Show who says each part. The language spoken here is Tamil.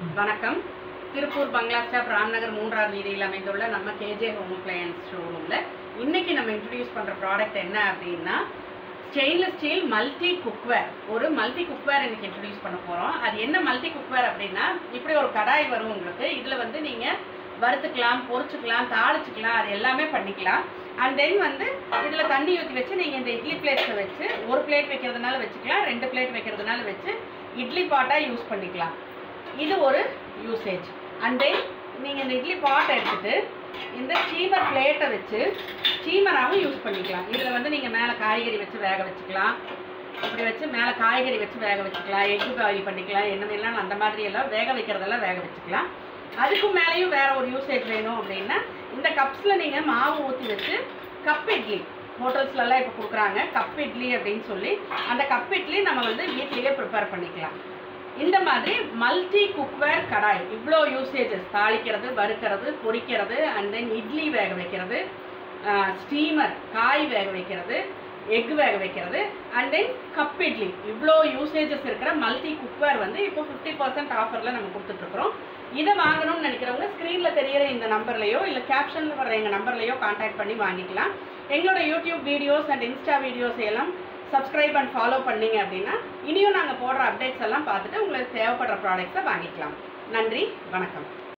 Speaker 1: வணக்கம். திருப்பூர் பங்களா ஸ்டாப் ராம்நகர் 3ஆவது வீதியில் அமைந்துள்ள நம்ம கேஜே ஹோம் அப்ளையன்ஸ் ஷோரூமில் இன்றைக்கி நம்ம இன்ட்ரடியூஸ் பண்ணுற ப்ராடக்ட் என்ன அப்படின்னா ஸ்டெயின்லெஸ் ஸ்டீல் மல்டி குக்வேர். ஒரு மல்டி குக்வேர் இன்றைக்கி இன்ட்ரடியூஸ் பண்ண போகிறோம். அது என்ன மல்டி குக்வேர் அப்படின்னா, இப்படி ஒரு கடாய் வரும் உங்களுக்கு. இதில் நீங்கள் வறுத்துக்கலாம், பொரிச்சுக்கலாம், தாளிச்சுக்கலாம், அது எல்லாமே பண்ணிக்கலாம். அண்ட் தென் இதில் தண்ணி ஊற்றி வச்சு நீங்கள் இந்த இட்லி பிளேட்ஸை வச்சு ஒரு பிளேட் வைக்கிறதுனால வச்சுக்கலாம், 2 பிளேட் வைக்கிறதுனால வச்சு இட்லி பாட்டாக யூஸ் பண்ணிக்கலாம். இது ஒரு யூசேஜ். அண்ட் தென் நீங்கள் இந்த இட்லி பாட்டை எடுத்துகிட்டு இந்த ஸ்டீமர் பிளேட்டை வச்சு ஸ்டீமராகவும் யூஸ் பண்ணிக்கலாம். இதில் நீங்கள் மேலே காய்கறி வச்சு வேக வச்சுக்கலாம், இப்படி வச்சு மேலே காய்கறி வச்சு வேக வச்சுக்கலாம், எக்கு பாயில் பண்ணிக்கலாம், என்னமெல்லாம் அந்த மாதிரி எல்லாம் வேக வைக்கிறதெல்லாம் வேக வச்சுக்கலாம். அதுக்கும் மேலேயும் வேறு ஒரு யூசேஜ் வேணும் அப்படின்னா இந்த கப்ஸில் நீங்கள் மாவு ஊற்றி வச்சு கப் இட்லி, ஹோட்டல்ஸ்லலாம் இப்போ கொடுக்குறாங்க கப் இட்லி அப்படின்னு சொல்லி, அந்த கப் இட்லி நம்ம வீட்லேயே ப்ரிப்பேர் பண்ணிக்கலாம். இந்த மாதிரி மல்டி குக்வேர் கடாய், இவ்வளோ யூசேஜஸ்: தாளிக்கிறது, வறுக்கிறது, பொரிக்கிறது, அண்ட் தென் இட்லி வேக வைக்கிறது, ஸ்டீமர் காய் வேக வைக்கிறது, எக் வேக வைக்கிறது, அண்ட் தென் கப் இட்லி, இவ்வளோ யூசேஜஸ் இருக்கிற மல்டி குக்வேர் இப்போ 50% ஆஃபரில் நம்ம கொடுத்துட்ருக்குறோம். இதை வாங்கணும்னு நினைக்கிறவங்க ஸ்க்ரீனில் தெரியிற இந்த நம்பர்லையோ இல்லை கேப்ஷனில் வர்ற எங்கள் நம்பர்லையோ கான்டாக்ட் பண்ணி வாங்கிக்கலாம். எங்களோட YouTube videos and Insta videos எல்லாம் சப்ஸ்கிரைப் அண்ட் ஃபாலோ பண்ணிங்க அப்படின்னா இனியும் நாங்கள் போடுற அப்டேட்ஸ் எல்லாம் பார்த்துட்டு உங்களுக்கு தேவைப்படுற ப்ராடக்ட்ஸை வாங்கிக்கலாம். நன்றி, வணக்கம்.